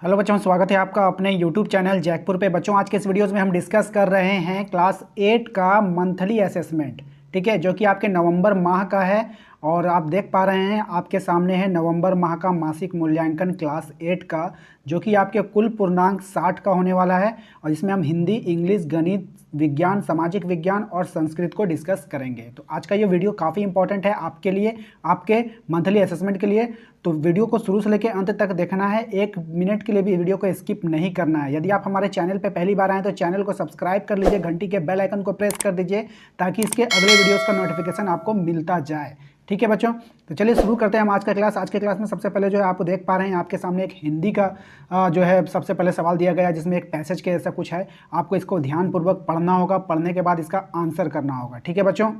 Hello बच्चों, स्वागत है आपका अपने यूट्यूब चैनल जैकपुर पे। बच्चों, आज के इस वीडियोस में हम डिस्कस कर रहे हैं क्लास 8 का मंथली असेसमेंट, ठीक है, जो कि आपके नवंबर माह का है। और आप देख पा रहे हैं आपके सामने है नवंबर माह का मासिक मूल्यांकन क्लास 8 का, जो कि आपके कुल पूर्णांक 60 का होने वाला है। और इसमें हम हिंदी, इंग्लिश, गणित, विज्ञान, सामाजिक विज्ञान और संस्कृत को डिस्कस करेंगे। तो आज का ये वीडियो काफ़ी इंपॉर्टेंट है आपके लिए, आपके मंथली असेसमेंट के लिए। तो वीडियो को शुरू से लेकर अंत तक देखना है, 1 मिनट के लिए भी वीडियो को स्किप नहीं करना है। यदि आप हमारे चैनल पर पहली बार आए तो चैनल को सब्सक्राइब कर लीजिए, घंटी के बेल आइकन को प्रेस कर दीजिए ताकि इसके अगले वीडियोज़ का नोटिफिकेशन आपको मिलता जाए। ठीक है बच्चों, तो चलिए शुरू करते हैं हम आज का क्लास। आज के क्लास में सबसे पहले जो है आप देख पा रहे हैं आपके सामने एक हिंदी का जो है सबसे पहले सवाल दिया गया है, जिसमें एक पैसेज के ऐसा कुछ है। आपको इसको ध्यानपूर्वक पढ़ना होगा, पढ़ने के बाद इसका आंसर करना होगा। ठीक है बच्चों,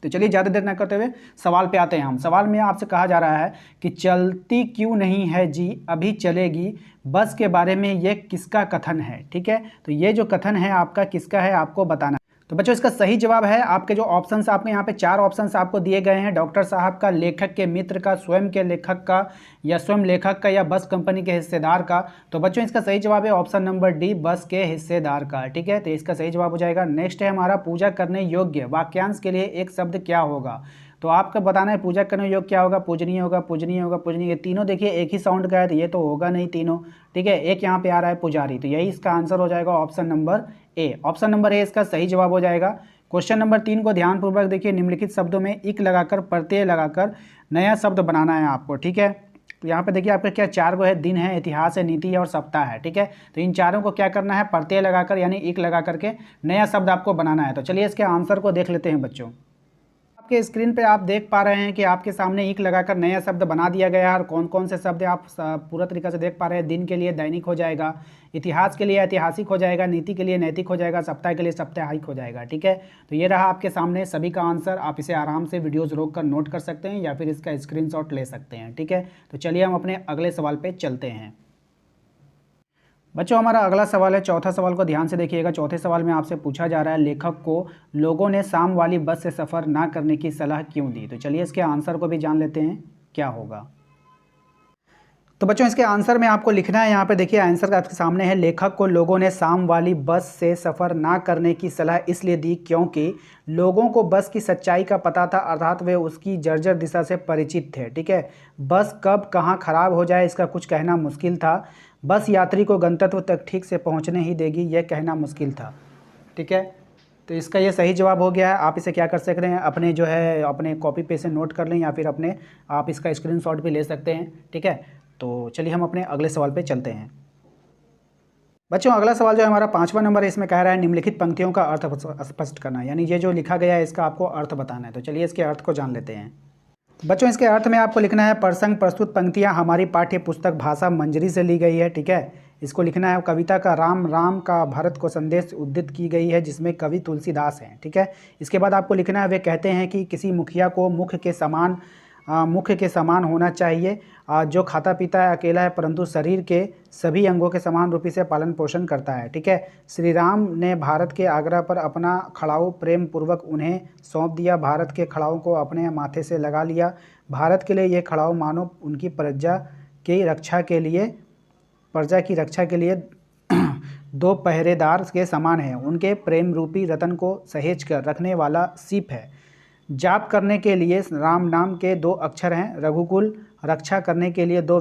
तो चलिए ज़्यादा देर न करते हुए सवाल पे आते हैं हम। सवाल में आपसे कहा जा रहा है कि चलती क्यों नहीं है जी अभी चलेगी बस के बारे में ये किसका कथन है। ठीक है, तो ये जो कथन है आपका किसका है आपको बताना। तो बच्चों, इसका सही जवाब है आपके जो ऑप्शंस आपके यहाँ पे 4 ऑप्शंस आपको दिए गए हैं। डॉक्टर साहब का, लेखक के मित्र का, स्वयं के लेखक का, या स्वयं लेखक का, या बस कंपनी के हिस्सेदार का। तो बच्चों, इसका सही जवाब है ऑप्शन नंबर डी, बस के हिस्सेदार का। ठीक है, तो इसका सही जवाब हो जाएगा। नेक्स्ट है हमारा, पूजा करने योग्य वाक्यांश के लिए एक शब्द क्या होगा। तो आपका बताना है पूजा करने योग्य क्या होगा। पूजनीय होगा, पूजनीय होगा, पूजनीय। ये तीनों देखिए एक ही साउंड का है, तो ये तो होगा नहीं तीनों। ठीक है, एक यहाँ पे आ रहा है पुजारी, तो यही इसका आंसर हो जाएगा option number A. Option number A इसका सही जवाब हो जाएगा। क्वेश्चन नंबर 3 को ध्यानपूर्वक देखिए। निम्नलिखित शब्दों में इक लगाकर, प्रत्यय लगाकर नया शब्द बनाना है आपको। ठीक है, तो यहाँ पे देखिए आपका क्या 4 को है, दिन है, इतिहास है, नीति है और सप्ताह है। ठीक है, तो इन चारों को क्या करना है, प्रत्यय लगाकर यानी इक लगा करके नया शब्द आपको बनाना है। तो चलिए इसके आंसर को देख लेते हैं बच्चों। आपके स्क्रीन पे आप देख पा रहे हैं कि आपके सामने ईक लगाकर नया शब्द बना दिया गया है। और कौन कौन से शब्द आप पूरा तरीका से देख पा रहे हैं। दिन के लिए दैनिक हो जाएगा, इतिहास के लिए ऐतिहासिक हो जाएगा, नीति के लिए नैतिक हो जाएगा, सप्ताह के लिए साप्ताहिक हो जाएगा। ठीक है, तो ये रहा आपके सामने सभी का आंसर। आप इसे आराम से वीडियोज़ रोक कर नोट कर सकते हैं या फिर इसका स्क्रीनशॉट ले सकते हैं। ठीक है, तो चलिए हम अपने अगले सवाल पर चलते हैं। बच्चों, हमारा अगला सवाल है, चौथा सवाल को ध्यान से देखिएगा। चौथे सवाल में आपसे पूछा जा रहा है, लेखक को लोगों ने शाम वाली बस से सफ़र ना करने की सलाह क्यों दी। तो चलिए इसके आंसर को भी जान लेते हैं क्या होगा। तो बच्चों, इसके आंसर में आपको लिखना है, यहाँ पे देखिए आंसर का आपके सामने है। लेखक को लोगों ने शाम वाली बस से सफ़र ना करने की सलाह इसलिए दी क्योंकि लोगों को बस की सच्चाई का पता था, अर्थात वे उसकी जर्जर दिशा से परिचित थे। ठीक है, बस कब कहाँ खराब हो जाए इसका कुछ कहना मुश्किल था। बस यात्री को गंतव्य तक ठीक से पहुँचने ही देगी यह कहना मुश्किल था। ठीक है, तो इसका ये सही जवाब हो गया है। आप इसे क्या कर सकते हैं, अपने जो है अपने कॉपी पे से नोट कर लें या फिर अपने आप इसका स्क्रीनशॉट भी ले सकते हैं। ठीक है, तो चलिए हम अपने अगले सवाल पे चलते हैं। बच्चों, अगला सवाल जो है हमारा 5वां नंबर है। इसमें कह रहा है निम्नलिखित पंक्तियों का अर्थ स्पष्ट करना, यानी ये जो लिखा गया है इसका आपको अर्थ बताना है। तो चलिए इसके अर्थ को जान लेते हैं। बच्चों, इसके अर्थ में आपको लिखना है, प्रसंग प्रस्तुत पंक्तियां हमारी पाठ्य पुस्तक भाषा मंजरी से ली गई है। ठीक है, इसको लिखना है। कविता का राम राम का भरत को संदेश उद्धृत की गई है, जिसमें कवि तुलसीदास हैं। ठीक है, इसके बाद आपको लिखना है, वे कहते हैं कि किसी मुखिया को मुख्य के समान होना चाहिए, जो खाता पीता है, अकेला है, परंतु शरीर के सभी अंगों के समान रूपी से पालन पोषण करता है। ठीक है, श्री राम ने भारत के आग्रह पर अपना खड़ाऊ प्रेम पूर्वक उन्हें सौंप दिया, भारत के खड़ाऊ को अपने माथे से लगा लिया। भारत के लिए ये खड़ाऊ मानो उनकी प्रजा की रक्षा के लिए 2 पहरेदार के समान है, उनके प्रेम रूपी रतन को सहेज कर रखने वाला सीप है। जाप करने के लिए राम नाम के 2 अक्षर हैं, रघुकुल रक्षा करने के लिए 2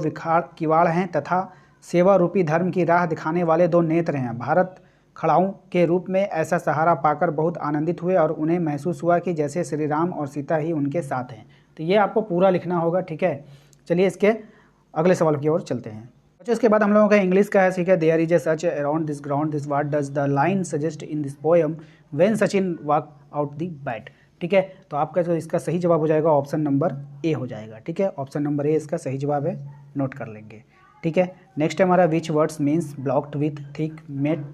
किवाड़ हैं, तथा सेवा रूपी धर्म की राह दिखाने वाले 2 नेत्र हैं। भारत खड़ाऊ के रूप में ऐसा सहारा पाकर बहुत आनंदित हुए और उन्हें महसूस हुआ कि जैसे श्री राम और सीता ही उनके साथ हैं। तो ये आपको पूरा लिखना होगा। ठीक है, चलिए इसके अगले सवाल की ओर चलते हैं। बच्चों, इसके बाद हम लोगों का इंग्लिश का है। ठीक है, there is a such around this ground this what does the line suggest in this poem when Sachin walk out the bat. ठीक है, तो आपका जो इसका सही जवाब हो जाएगा ऑप्शन नंबर ए हो जाएगा। ठीक है, ऑप्शन नंबर ए इसका सही जवाब है, नोट कर लेंगे। ठीक है, नेक्स्ट है हमारा which words means blocked with thick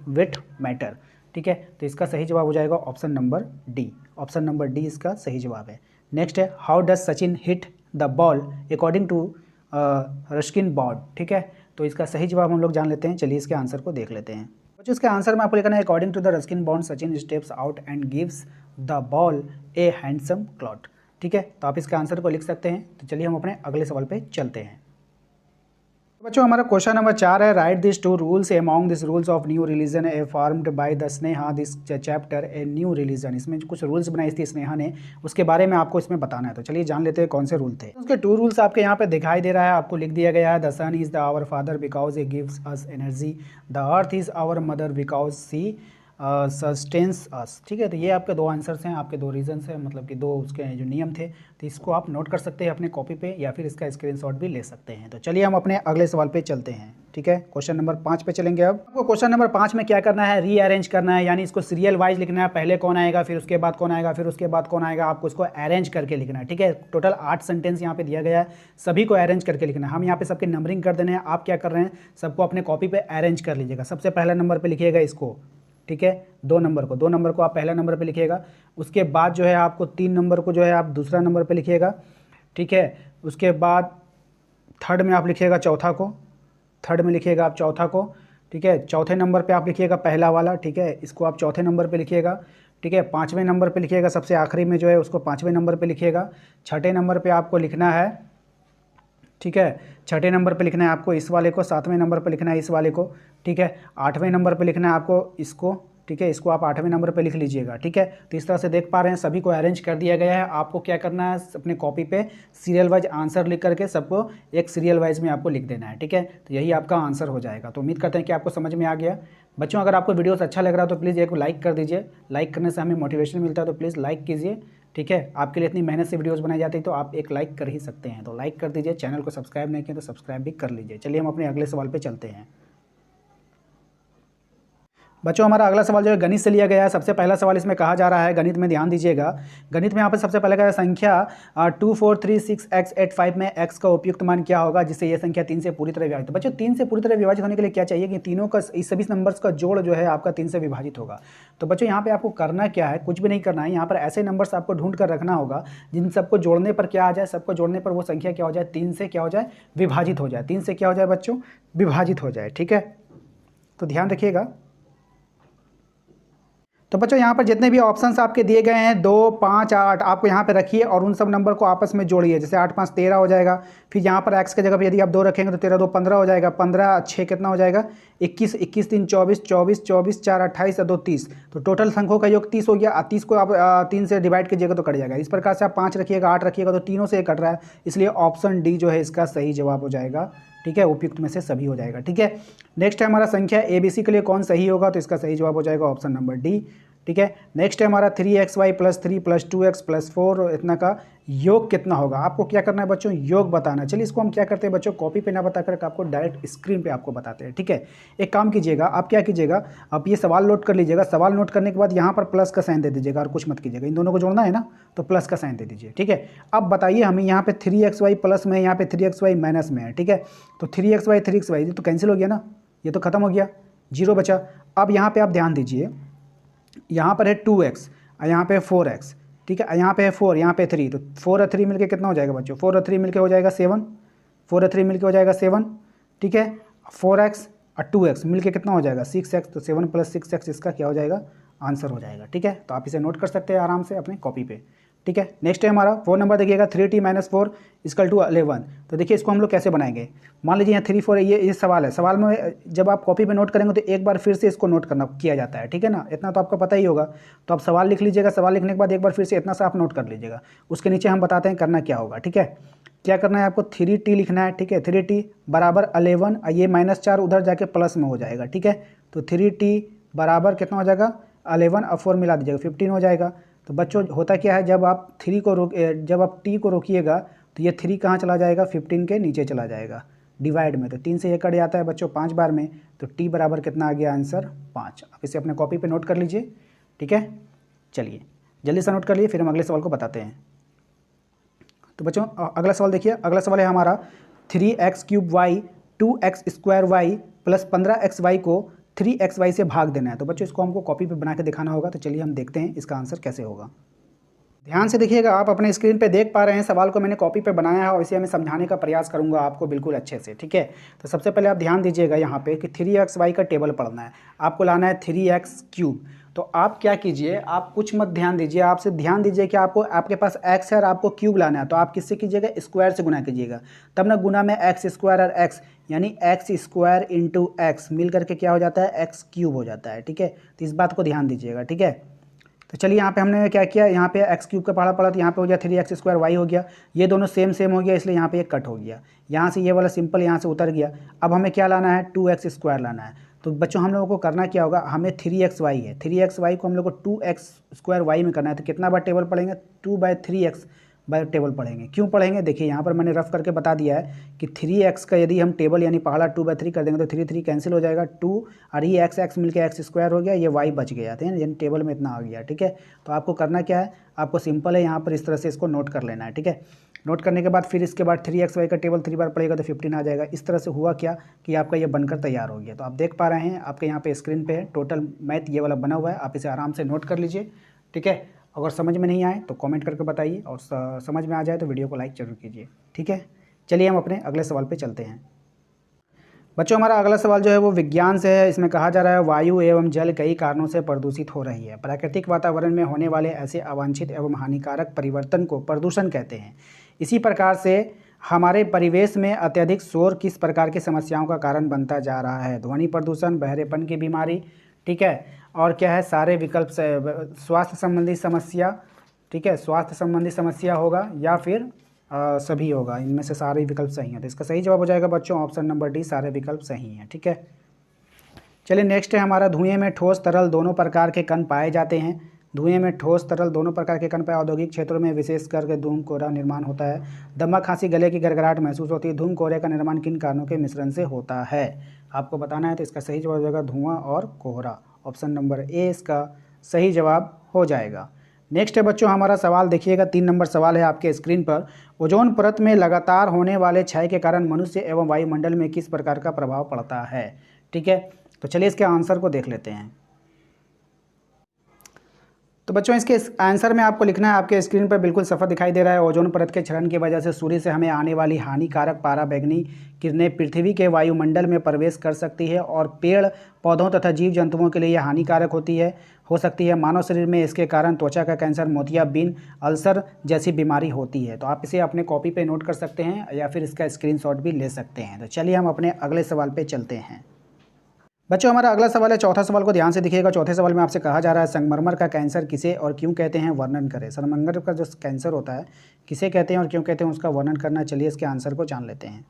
with matter. ठीक है, तो इसका सही जवाब हो जाएगा option number D. Option number D इसका सही जवाब है। नेक्स्ट है how does Sachin hit the ball according to Ruskin Bond. ठीक है, तो इसका सही जवाब हम लोग जान लेते हैं। चलिए इसके आंसर को देख लेते हैं। बच्चों, इसके आंसर में आपको लिखना है according to the Ruskin Bond Sachin steps out and gives the ball a handsome clout. ठीक है, तो आप इसके आंसर को लिख सकते हैं। तो चलिए हम अपने अगले सवाल पे चलते हैं। बच्चों हमारा क्वेश्चन नंबर 4 है, right this two rules among this rules of new religion a formed by the Sneha this chapter a new religion. इसमें कुछ रूल्स बनाई थी स्नेहा ने, उसके बारे में आपको इसमें बताना है। तो चलिए जान लेते हैं कौन से रूल थे। उसके 2 रूल्स आपके यहाँ पे दिखाई दे रहा है, आपको लिख दिया गया है। The sun is the our father because it gives us energy, the earth is our mother because she sustains us. ठीक है, तो ये आपके 2 आंसर्स हैं, आपके 2 रीजन्स हैं, मतलब कि 2 उसके जो नियम थे। तो इसको आप नोट कर सकते हैं अपने कॉपी पे या फिर इसका स्क्रीनशॉट भी ले सकते हैं। तो चलिए हम अपने अगले सवाल पे चलते हैं। ठीक है, क्वेश्चन नंबर 5 पे चलेंगे। अब आपको क्वेश्चन नंबर 5 में क्या करना है, रीअरेंज करना है, यानी इसको सीरियल वाइज लिखना है। पहले कौन आएगा, फिर उसके बाद कौन आएगा, फिर उसके बाद कौन आएगा, आपको इसको अरेंज करके लिखना है। ठीक है, टोटल 8 सेंटेंस यहाँ पे दिया गया है, सभी को अरेंज करके लिखना है। हम यहाँ पे सबके नंबरिंग कर देने हैं, आप क्या कर रहे हैं, सबको अपने कॉपी पे अरेंज कर लीजिएगा। सबसे पहला नंबर पे लिखिएगा इसको, ठीक है, 2 नंबर को आप पहला नंबर पे लिखिएगा। उसके बाद जो है आपको 3 नंबर को जो है आप दूसरा नंबर पे लिखिएगा। ठीक है, उसके बाद थर्ड में आप लिखिएगा चौथा को, थर्ड में लिखिएगा आप चौथा को। ठीक है, चौथे नंबर पे आप लिखिएगा पहला वाला। ठीक है, इसको आप चौथे नंबर पे लिखिएगा। ठीक है, 5वें नंबर पे लिखिएगा, सबसे आखिरी में जो है उसको 5वें नंबर पे लिखिएगा। छठे नंबर पे आपको लिखना है, ठीक है, छठे नंबर पे लिखना है आपको इस वाले को, 7वें नंबर पे लिखना है इस वाले को। ठीक है, 8वें नंबर पे लिखना है आपको इसको। ठीक है, इसको आप 8वें नंबर पे लिख लीजिएगा। ठीक है, तो इस तरह से देख पा रहे हैं सभी को अरेंज कर दिया गया है। आपको क्या करना है, अपने कॉपी पे सीरियल वाइज आंसर लिख करके सबको एक सीरियल वाइज में आपको लिख देना है। ठीक है, तो यही आपका आंसर हो जाएगा। तो उम्मीद करते हैं कि आपको समझ में आ गया। बच्चों अगर आपको वीडियोस अच्छा लग रहा है तो प्लीज़ एक लाइक कर दीजिए, लाइक करने से हमें मोटिवेशन मिलता है, तो प्लीज़ लाइक कीजिए। ठीक है, आपके लिए इतनी मेहनत से वीडियोस बनाई जाती है तो आप एक लाइक कर ही सकते हैं, तो लाइक कर दीजिए। चैनल को सब्सक्राइब नहीं किया तो सब्सक्राइब भी कर लीजिए। चलिए हम अपने अगले सवाल पे चलते हैं। बच्चों हमारा अगला सवाल जो है गणित से लिया गया है। सबसे पहला सवाल इसमें कहा जा रहा है, गणित में ध्यान दीजिएगा। गणित में यहाँ पर सबसे पहले का संख्या 2436x85 में x का उपयुक्त मान क्या होगा जिससे यह संख्या 3 से पूरी तरह विभाजित। बच्चों 3 से पूरी तरह विभाजित होने के लिए क्या चाहिए कि तीनों का, इस सभी नंबर्स का जोड़ जो है आपका 3 से विभाजित होगा। तो बच्चों यहाँ पे आपको करना क्या है, कुछ भी नहीं करना है। यहाँ पर ऐसे नंबर्स आपको ढूंढ कर रखना होगा जिन सबको जोड़ने पर क्या आ जाए, सबको जोड़ने पर वो संख्या क्या हो जाए, 3 से क्या हो जाए, विभाजित हो जाए। 3 से क्या हो जाए बच्चों, विभाजित हो जाए। ठीक है, तो ध्यान रखिएगा। तो बच्चों यहाँ पर जितने भी ऑप्शंस आपके दिए गए हैं 2, 5, 8 आपको यहाँ पे रखिए और उन सब नंबर को आपस में जोड़िए। जैसे 8 5 13 हो जाएगा। फिर यहाँ पर x की जगह पर यदि आप 2 रखेंगे तो 13 2 15 हो जाएगा। 15 6 कितना हो जाएगा, 21, 21 3 24, 24 24 4 28 2 30। तो टोटल संख्यों का योग 30 हो गया। 30 को आप 3 से डिवाइड कीजिएगा तो कट जाएगा। इस प्रकार से आप 5 रखिएगा, 8 रखिएगा तो तीनों से कट रहा है, इसलिए ऑप्शन डी जो है इसका सही जवाब हो जाएगा। ठीक है, उपयुक्त में से सभी हो जाएगा। ठीक है, नेक्स्ट है हमारा संख्या ABC के लिए कौन सही होगा, तो इसका सही जवाब हो जाएगा ऑप्शन नंबर डी। ठीक है, नेक्स्ट है हमारा 3xy + 3 + 2x + 4 इतना का योग कितना होगा। आपको क्या करना है बच्चों, योग बताना। चलिए इसको हम क्या करते हैं बच्चों, कॉपी पे ना बता कर आपको डायरेक्ट स्क्रीन पे आपको बताते हैं। ठीक है, एक काम कीजिएगा, आप क्या कीजिएगा, आप ये सवाल नोट कर लीजिएगा। सवाल नोट करने के बाद यहाँ पर प्लस का साइन दे दीजिएगा और कुछ मत कीजिएगा। इन दोनों को जोड़ना है ना, तो प्लस का साइन दे दीजिए। ठीक है, अब बताइए हमें यहाँ पे 3xy प्लस में, यहाँ पे 3xy माइनस में है। ठीक है, तो 3xy ये तो कैंसिल हो गया ना, ये तो खत्म हो गया, 0 बचा। अब यहाँ पर आप ध्यान दीजिए, यहाँ पर है 2x, यहाँ पे 4x। ठीक है, यहाँ पे है 4, यहाँ पे 3, तो 4 और 3 मिलके कितना हो जाएगा बच्चों, 4 और 3 मिलके हो जाएगा 7, 4 और 3 मिलके हो जाएगा 7। ठीक है, 4x और 2x मिलके कितना हो जाएगा 6x, तो 7 + 6x इसका क्या हो जाएगा, आंसर हो जाएगा। ठीक है, तो आप इसे नोट कर सकते हैं आराम से अपने कॉपी पे। ठीक है, नेक्स्ट है हमारा 4 नंबर देखिएगा, 3t - 4 = 11। तो देखिए इसको हम लोग कैसे बनाएंगे, मान लीजिए यहाँ 3 4 ये सवाल है। सवाल में जब आप कॉपी पे नोट करेंगे तो एक बार फिर से इसको नोट करना किया जाता है। ठीक है ना, इतना तो आपको पता ही होगा। तो आप सवाल लिख लीजिएगा, सवाल लिखने के बाद एक बार फिर से इतना सा आप नोट कर लीजिएगा। उसके नीचे हम बताते हैं करना क्या होगा। ठीक है, क्या करना है आपको, 3t लिखना है। ठीक है, 3t = 11, ये -4 उधर जाके प्लस में हो जाएगा। ठीक है, तो 3t बराबर कितना हो जाएगा, 11 और 4 मिला दीजिएगा, 15 हो जाएगा। तो बच्चों होता क्या है, जब आप जब आप t को रोकिएगा तो ये 3 कहाँ चला जाएगा, 15 के नीचे चला जाएगा डिवाइड में। तो 3 से ये कट जाता है बच्चों 5 बार में, तो t बराबर कितना आ गया, आंसर 5। आप इसे अपने कॉपी पे नोट कर लीजिए। ठीक है, चलिए जल्दी से नोट कर लिए, फिर हम अगले सवाल को बताते हैं। तो बच्चों अगला सवाल देखिए, अगला सवाल है हमारा 3x³ y 2x² y + 15xy को 3xy से भाग देना है। तो बच्चों इसको हमको कॉपी पे बना के दिखाना होगा। तो चलिए हम देखते हैं इसका आंसर कैसे होगा। ध्यान से देखिएगा, आप अपने स्क्रीन पे देख पा रहे हैं सवाल को मैंने कॉपी पे बनाया है और इसे मैं समझाने का प्रयास करूंगा आपको बिल्कुल अच्छे से। ठीक है, तो सबसे पहले आप ध्यान दीजिएगा यहाँ पे कि 3xy का टेबल पढ़ना है। आपको लाना है 3x³। तो आप क्या कीजिए, आप कुछ मत ध्यान दीजिए, आपसे ध्यान दीजिए कि आपको आपके पास एक्स है और आपको क्यूब लाना है, तो आप किससे कीजिएगा, स्क्वायर से गुना कीजिएगा, तब ना गुना में एक्स स्क्वायर और एक्स यानी एक्स स्क्वायर इंटू एक्स मिल करके क्या हो जाता है, एक्स क्यूब हो जाता है। ठीक है, तो इस बात को ध्यान दीजिएगा। ठीक है, तो चलिए यहाँ पे हमने क्या किया, यहाँ पे एक्स क्यूब का पढ़ा पड़ा तो यहाँ पे हो गया 3x स्क्वायर वाई हो गया, ये दोनों सेम सेम हो गया इसलिए यहाँ पे ये कट हो गया, यहाँ से ये वाला सिंपल यहाँ से उतर गया। अब हमें क्या लाना है, 2x स्क्वायर लाना है। तो बच्चों हम लोगों को करना क्या होगा, हमें 3xy है, 3xy को हम लोग को 2x स्क्वायर वाई में करना है। तो कितना बार टेबल पढ़ेंगे, 2/3x बाय टेबल पढ़ेंगे। क्यों पढ़ेंगे, देखिए यहाँ पर मैंने रफ करके बता दिया है कि 3x का यदि हम टेबल यानी पहाड़ा 2/3 कर देंगे तो 3 कैंसिल हो जाएगा, 2 और ये x मिलकर एक्स स्क्वायर हो गया, ये y बच गया था यानी टेबल में इतना आ गया। ठीक है, तो आपको करना क्या है, आपको सिंपल है यहाँ पर इस तरह से इसको नोट कर लेना है। ठीक है, नोट करने के बाद फिर इसके बाद 3xy का टेबल 3 बार पड़ेगा तो 15 आ जाएगा। इस तरह से हुआ क्या कि आपका ये बनकर तैयार हो गया। तो आप देख पा रहे हैं आपके यहाँ पे स्क्रीन पे है टोटल मैथ ये वाला बना हुआ है, आप इसे आराम से नोट कर लीजिए। ठीक है, अगर समझ में नहीं आए तो कमेंट करके बताइए और समझ में आ जाए तो वीडियो को लाइक जरूर कीजिए। ठीक है, चलिए हम अपने अगले सवाल पे चलते हैं। बच्चों हमारा अगला सवाल जो है वो विज्ञान से है। इसमें कहा जा रहा है वायु एवं जल कई कारणों से प्रदूषित हो रही है। प्राकृतिक वातावरण में होने वाले ऐसे अवांछित एवं हानिकारक परिवर्तन को प्रदूषण कहते हैं। इसी प्रकार से हमारे परिवेश में अत्यधिक शोर किस प्रकार की समस्याओं का कारण बनता जा रहा है, ध्वनि प्रदूषण, बहरेपन की बीमारी, ठीक है, और क्या है सारे विकल्प से स्वास्थ्य संबंधी समस्या, ठीक है, स्वास्थ्य संबंधी समस्या होगा या फिर सभी होगा, इनमें से सारे विकल्प सही हैं। तो इसका सही जवाब हो जाएगा बच्चों ऑप्शन नंबर डी, सारे विकल्प सही हैं। ठीक है, चलिए नेक्स्ट है हमारा धुएं में ठोस तरल दोनों प्रकार के कण पाए जाते हैं। धुएं में ठोस तरल दोनों प्रकार के कण पाए औद्योगिक क्षेत्रों में विशेष करके धूम कोहरा निर्माण होता है। दमा, खांसी, गले की गड़गड़ाहट महसूस होती है। धूम कोहरे का निर्माण किन कारणों के मिश्रण से होता है, आपको बताना है। तो इसका सही जवाब हो जाएगा धुआं और कोहरा, ऑप्शन नंबर ए इसका सही जवाब हो जाएगा। नेक्स्ट है बच्चों हमारा सवाल देखिएगा, 3 नंबर सवाल है आपके स्क्रीन पर। ओजोन परत में लगातार होने वाले क्षय के कारण मनुष्य एवं वायुमंडल में किस प्रकार का प्रभाव पड़ता है। ठीक है, तो चलिए इसके आंसर को देख लेते हैं। तो बच्चों इसके आंसर में आपको लिखना है, आपके स्क्रीन पर बिल्कुल सफ़ा दिखाई दे रहा है। ओजोन परत के क्षरण की वजह से सूर्य से हमें आने वाली हानिकारक पराबैंगनी किरणें पृथ्वी के वायुमंडल में प्रवेश कर सकती है और पेड़ पौधों तथा जीव जंतुओं के लिए यह हानिकारक हो सकती है। मानव शरीर में इसके कारण त्वचा का कैंसर, मोतियाबिंद, अल्सर जैसी बीमारी होती है। तो आप इसे अपने कॉपी पे नोट कर सकते हैं या फिर इसका स्क्रीनशॉट भी ले सकते हैं। तो चलिए हम अपने अगले सवाल पे चलते हैं। बच्चों हमारा अगला सवाल है, चौथा सवाल को ध्यान से देखिएगा। चौथे सवाल में आपसे कहा जा रहा है संगमरमर का कैंसर किसे और क्यों कहते हैं, वर्णन करें। संगमरमर का जो कैंसर होता है किसे कहते हैं और क्यों कहते हैं उसका वर्णन करना। चलिए इसके आंसर को जान लेते हैं।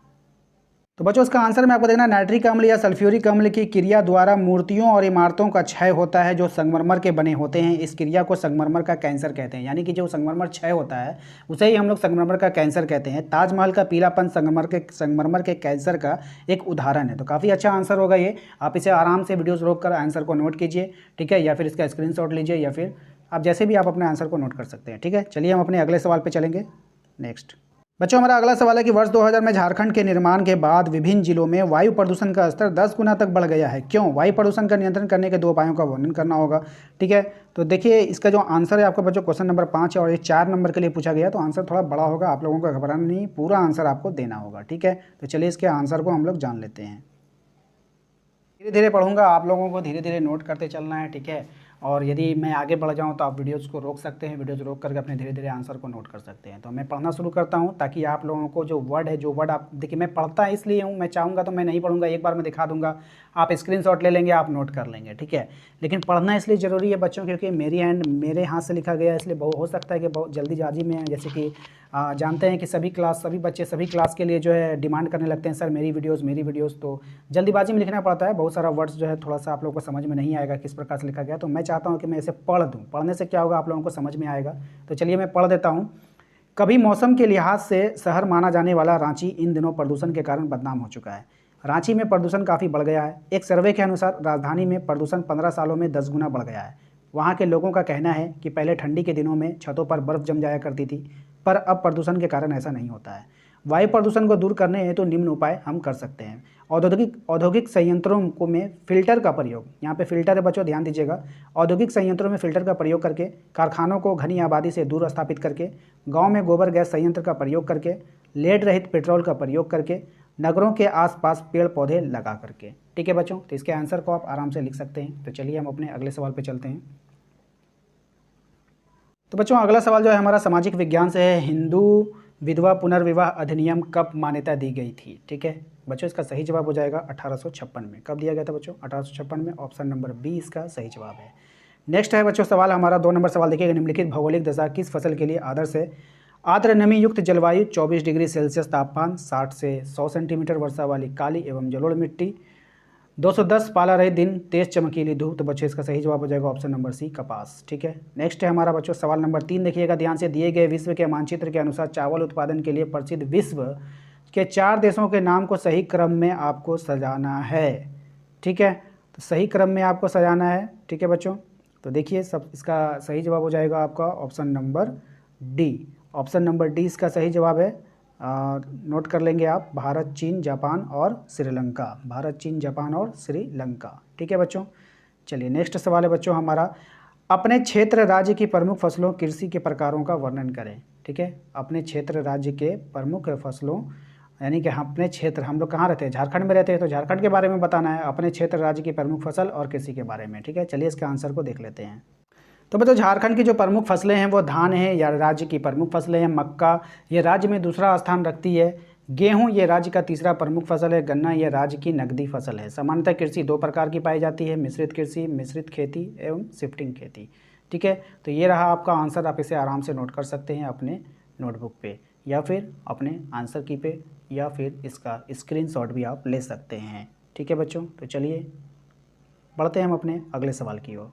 तो बच्चों इसका आंसर में आपको देखना, नाइट्रिक अम्ल या सल्फ्यूरिक अम्ल की क्रिया द्वारा मूर्तियों और इमारतों का क्षय होता है जो संगमरमर के बने होते हैं। इस क्रिया को संगमरमर का कैंसर कहते हैं, यानी कि जो संगमरमर क्षय होता है उसे ही हम लोग संगमरमर का कैंसर कहते हैं। ताजमहल का पीलापन संगमरमर के कैंसर का एक उदाहरण है। तो काफ़ी अच्छा आंसर होगा ये। आप इसे आराम से वीडियोज़ रोक कर आंसर को नोट कीजिए, ठीक है, या फिर इसका स्क्रीनशॉट लीजिए या फिर आप जैसे भी आप अपने आंसर को नोट कर सकते हैं। ठीक है, चलिए हम अपने अगले सवाल पर चलेंगे। नेक्स्ट बच्चों हमारा अगला सवाल है कि वर्ष 2000 में झारखंड के निर्माण के बाद विभिन्न जिलों में वायु प्रदूषण का स्तर 10 गुना तक बढ़ गया है, क्यों। वायु प्रदूषण का नियंत्रण करने के 2 उपायों का वर्णन करना होगा। ठीक है, तो देखिए इसका जो आंसर है आपको बच्चों क्वेश्चन नंबर 5 है और ये 4 नंबर के लिए पूछा गया, तो आंसर थोड़ा बड़ा होगा, आप लोगों को घबराना नहीं, पूरा आंसर आपको देना होगा। ठीक है, तो चलिए इसके आंसर को हम लोग जान लेते हैं। धीरे धीरे पढ़ूंगा, आप लोगों को धीरे धीरे नोट करते चलना है। ठीक है, और यदि मैं आगे बढ़ जाऊं तो आप वीडियोज़ को रोक सकते हैं, वीडियोज़ रोक करके अपने धीरे धीरे आंसर को नोट कर सकते हैं। तो मैं पढ़ना शुरू करता हूं ताकि आप लोगों को जो वर्ड आप देखिए, मैं पढ़ता इसलिए हूं, मैं चाहूँगा तो मैं नहीं पढ़ूंगा, एक बार मैं दिखा दूंगा, आप स्क्रीनशॉट ले लेंगे, आप नोट कर लेंगे। ठीक है, लेकिन पढ़ना इसलिए ज़रूरी है बच्चों क्योंकि मेरे हाथ से लिखा गया, इसलिए हो सकता है कि बहुत जल्दीबाजी में, जैसे कि जानते हैं कि सभी बच्चे सभी क्लास के लिए जो है डिमांड करने लगते हैं, सर मेरी वीडियोज़, तो जल्दीबाजी में लिखना पड़ता है। बहुत सारा वर्ड्स जो है थोड़ा सा आप लोगों को समझ में नहीं आएगा किस प्रकार से लिखा गया, तो मैं चाहता हूँ कि मैं इसे पढ़ दूँ। पढ़ने से क्या होगा, आप लोगों को समझ में आएगा। तो चलिए मैं पढ़ देता हूँ। कभी मौसम के लिहाज से शहर माना जाने वाला रांची इन दिनों प्रदूषण के कारण बदनाम हो चुका है। रांची में प्रदूषण काफ़ी बढ़ गया है। एक सर्वे के अनुसार राजधानी में प्रदूषण 15 सालों में 10 गुना बढ़ गया है। वहाँ के लोगों का कहना है कि पहले ठंडी के दिनों में छतों पर बर्फ़ जम जाया करती थी, पर अब प्रदूषण के कारण ऐसा नहीं होता है। वायु प्रदूषण को दूर करने हेतु निम्न उपाय हम कर सकते हैं। औद्योगिक संयंत्रों को में फ़िल्टर का प्रयोग, यहाँ पे फ़िल्टर है बच्चों ध्यान दीजिएगा, औद्योगिक संयंत्रों में फ़िल्टर का प्रयोग करके, कारखानों को घनी आबादी से दूर स्थापित करके, गाँव में गोबर गैस संयंत्र का प्रयोग करके, लेड रहित पेट्रोल का प्रयोग करके, नगरों के आसपास पेड़ पौधे लगा करके। ठीक है बच्चों, तो इसके आंसर को आप आराम से लिख सकते हैं। तो चलिए हम अपने अगले सवाल पे चलते हैं। तो बच्चों अगला सवाल जो है हमारा सामाजिक विज्ञान से है। हिंदू विधवा पुनर्विवाह अधिनियम कब मान्यता दी गई थी? ठीक है बच्चों, इसका सही जवाब हो जाएगा 1856 में। कब दिया गया था बच्चों? 1856 में। ऑप्शन नंबर बी इसका सही जवाब है। नेक्स्ट है बच्चों सवाल हमारा 2 नंबर सवाल देखिएगा। निम्नलिखित भौगोलिक दशा किस फसल के लिए आदर्श है? आर्द्र नमी युक्त जलवायु, 24 डिग्री सेल्सियस तापमान, 60 से 100 सेंटीमीटर वर्षा वाली काली एवं जलोढ़ मिट्टी, 210 पाला रहित दिन, तेज चमकीली धूप। तो बच्चों इसका सही जवाब हो जाएगा ऑप्शन नंबर सी कपास। ठीक है, नेक्स्ट है हमारा बच्चों सवाल नंबर 3 देखिएगा ध्यान से। दिए गए विश्व के मानचित्र के अनुसार चावल उत्पादन के लिए प्रसिद्ध विश्व के 4 देशों के नाम को सही क्रम में आपको सजाना है। ठीक है, तो सही क्रम में आपको सजाना है। ठीक है बच्चों, तो देखिए सब इसका सही जवाब हो जाएगा आपका option number D. Option number D इसका सही जवाब है। नोट कर लेंगे आप, भारत, चीन, जापान और श्रीलंका। भारत, चीन, जापान और श्रीलंका। ठीक है बच्चों, चलिए नेक्स्ट सवाल है बच्चों हमारा। अपने क्षेत्र राज्य की प्रमुख फसलों कृषि के प्रकारों का वर्णन करें। ठीक है, अपने क्षेत्र राज्य के प्रमुख फसलों, यानी कि अपने क्षेत्र, हम लोग कहाँ रहते हैं? झारखंड में रहते हैं, तो झारखंड के बारे में बताना है, अपने क्षेत्र राज्य की प्रमुख फसल और कृषि के बारे में। ठीक है, चलिए इसके आंसर को देख लेते हैं। तो बच्चों झारखंड की जो प्रमुख फसलें हैं वो धान है, या राज्य की प्रमुख फसलें हैं। मक्का ये राज्य में दूसरा स्थान रखती है। गेहूं ये राज्य का तीसरा प्रमुख फसल है। गन्ना ये राज्य की नकदी फसल है। सामान्यतः कृषि 2 प्रकार की पाई जाती है, मिश्रित कृषि, मिश्रित खेती एवं शिफ्टिंग खेती। ठीक है, तो ये रहा आपका आंसर। आप इसे आराम से नोट कर सकते हैं अपने नोटबुक पे, या फिर अपने आंसर की पे, या फिर इसका स्क्रीनशॉट भी आप ले सकते हैं। ठीक है बच्चों, तो चलिए बढ़ते हैं हम अपने अगले सवाल की ओर।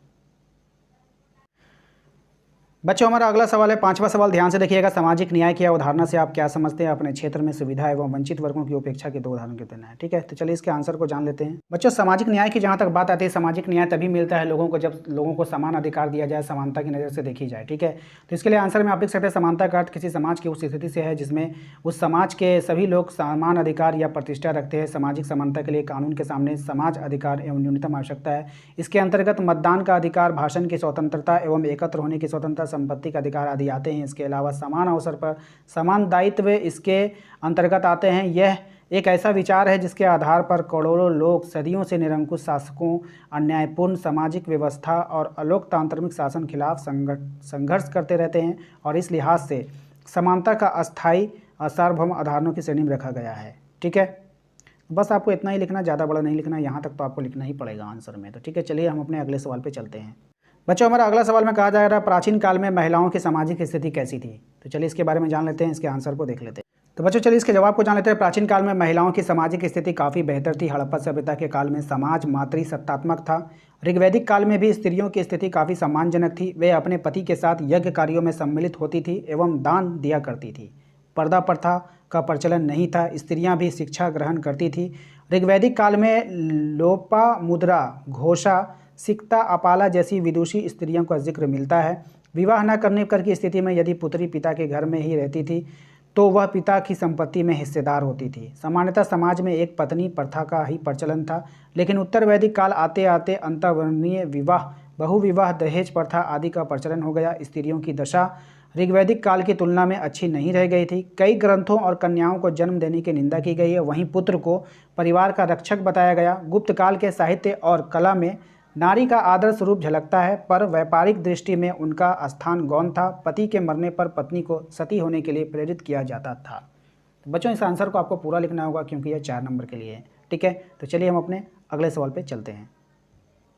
बच्चों हमारा अगला सवाल है 5वां सवाल, ध्यान से देखिएगा। सामाजिक न्याय की अवधारणा से आप क्या समझते हैं? अपने क्षेत्र में सुविधा एवं वंचित वर्गों की उपेक्षा के 2 उदाहरण के देना है। ठीक है, तो चलिए इसके आंसर को जान लेते हैं। बच्चों सामाजिक न्याय की जहाँ तक बात आती है, सामाजिक न्याय तभी मिलता है लोगों को जब लोगों को समान अधिकार दिया जाए, समानता की नज़र से देखी जाए। ठीक है, तो इसके लिए आंसर में आप लिख सकते हैं समानता का अर्थ किसी समाज की उस स्थिति से है जिसमें उस समाज के सभी लोग समान अधिकार या प्रतिष्ठा रखते हैं। सामाजिक समानता के लिए कानून के सामने समाज अधिकार एवं न्यूनतम आवश्यकता है। इसके अंतर्गत मतदान का अधिकार, भाषण की स्वतंत्रता एवं एकत्र होने की स्वतंत्रता, संपत्ति का अधिकार आदि आते हैं। इसके अलावा समान अवसर पर समान दायित्व इसके अंतर्गत आते हैं। यह एक ऐसा विचार है जिसके आधार पर करोड़ों लोग सदियों से निरंकुश शासकों, अन्यायपूर्ण सामाजिक व्यवस्था और अलोकतांत्रिक शासन खिलाफ संघर्ष करते रहते हैं, और इस लिहाज से समानता का अस्थायी सार्वभौम आधारणों की श्रेणी में रखा गया है। ठीक है, बस आपको इतना ही लिखना, ज़्यादा बड़ा नहीं लिखना, यहाँ तक तो आपको लिखना ही पड़ेगा आंसर में। तो ठीक है, चलिए हम अपने अगले सवाल पर चलते हैं। बच्चों हमारा अगला सवाल में कहा जा रहा है प्राचीन काल में महिलाओं की सामाजिक स्थिति कैसी थी? तो चलिए इसके बारे में जान लेते हैं, इसके आंसर को देख लेते हैं। तो बच्चों चलिए इसके जवाब को जान लेते हैं। प्राचीन काल में महिलाओं की सामाजिक स्थिति काफ़ी बेहतर थी। हड़प्पा सभ्यता के काल में समाज मातृसत्तात्मक था। ऋग्वैदिक काल में भी स्त्रियों की स्थिति काफ़ी सम्मानजनक थी। वे अपने पति के साथ यज्ञ कार्यों में सम्मिलित होती थी एवं दान दिया करती थी। पर्दा प्रथा का प्रचलन नहीं था। स्त्रियां भी शिक्षा ग्रहण करती थी। ऋग्वैदिक काल में लोपामुद्रा, घोषा, सिक्ता, अपाला जैसी विदुषी स्त्रियों का जिक्र मिलता है। विवाह न करने कर की स्थिति में यदि पुत्री पिता के घर में ही रहती थी तो वह पिता की संपत्ति में हिस्सेदार होती थी। सामान्यतः समाज में एक पत्नी प्रथा का ही प्रचलन था, लेकिन उत्तर वैदिक काल आते आते अंतर्वर्णीय विवाह, बहुविवाह, दहेज प्रथा आदि का प्रचलन हो गया। स्त्रियों की दशा ऋग्वैदिक काल की तुलना में अच्छी नहीं रह गई थी। कई ग्रंथों और कन्याओं को जन्म देने की निंदा की गई है। वहीं पुत्र को परिवार का रक्षक बताया गया। गुप्त काल के साहित्य और कला में नारी का आदर्श रूप झलकता है, पर व्यापारिक दृष्टि में उनका स्थान गौण था। पति के मरने पर पत्नी को सती होने के लिए प्रेरित किया जाता था। तो बच्चों इस आंसर को आपको पूरा लिखना होगा क्योंकि यह 4 नंबर के लिए है। ठीक है, तो चलिए हम अपने अगले सवाल पे चलते हैं।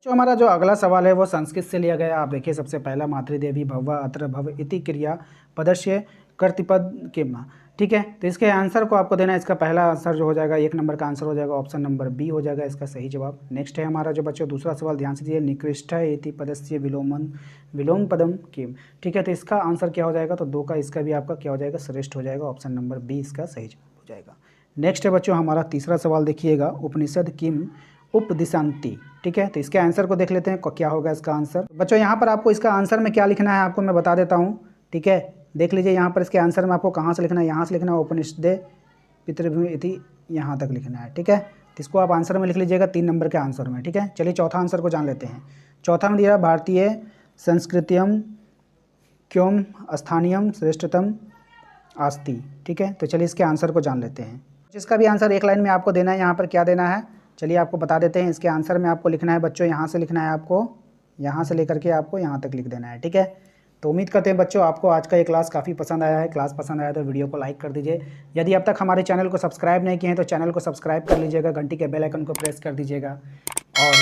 जो हमारा जो अगला सवाल है वो संस्कृत से लिया गया। आप देखिए सबसे पहला, मातृदेवी भव्वा अत्र भव इति क्रिया पदस्य कर्तृपद किम। ठीक है, तो इसके आंसर को आपको देना है। इसका पहला आंसर जो हो जाएगा 1 नंबर का आंसर हो जाएगा ऑप्शन नंबर बी हो जाएगा इसका सही जवाब। नेक्स्ट है हमारा जो बच्चों दूसरा सवाल, ध्यान से दीजिए। निकृष्ट इति पदस्य विलोम पदम किम। ठीक है, तो इसका आंसर क्या हो जाएगा? तो 2 का इसका भी आपका क्या हो जाएगा? श्रेष्ठ हो जाएगा। ऑप्शन नंबर बी इसका सही जवाब हो जाएगा। नेक्स्ट है बच्चों हमारा तीसरा सवाल, देखिएगा। उपनिषद किम उपदिशांति। ठीक है, तो इसके आंसर को देख लेते हैं क्या होगा इसका आंसर। बच्चों यहाँ पर आपको इसका आंसर में क्या लिखना है आपको मैं बता देता हूँ। ठीक है, देख लीजिए यहाँ पर इसके आंसर में आपको कहाँ से लिखना है, यहाँ से लिखना है उपनिषदे पितृभूमि इति, यहाँ तक लिखना है। ठीक है, तो इसको आप आंसर में लिख लीजिएगा 3 नंबर के आंसर में। ठीक है, चलिए चौथा आंसर को जान लेते हैं। चौथा में दिया भारतीय संस्कृतियम क्यों स्थानीयम श्रेष्ठतम आस्ति। ठीक है, तो चलिए इसके आंसर को जान लेते हैं। इसका भी आंसर एक लाइन में आपको देना है। यहाँ पर क्या देना है चलिए आपको बता देते हैं। इसके आंसर में आपको लिखना है बच्चों, यहाँ से लिखना है आपको, यहाँ से लेकर के आपको यहाँ तक लिख देना है, ठीक है। तो उम्मीद करते हैं बच्चों आपको आज का ये क्लास काफ़ी पसंद आया है। क्लास पसंद आया तो वीडियो को लाइक कर दीजिए। यदि अब तक हमारे चैनल को सब्सक्राइब नहीं किए हैं तो चैनल को सब्सक्राइब कर लीजिएगा, घंटी के बेल आइकन को प्रेस कर दीजिएगा, और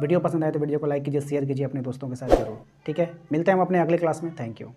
वीडियो पसंद आए तो वीडियो को लाइक कीजिए, शेयर कीजिए अपने दोस्तों के साथ जरूर, ठीक है। मिलते हैं हम अपने अगले क्लास में। Thank you.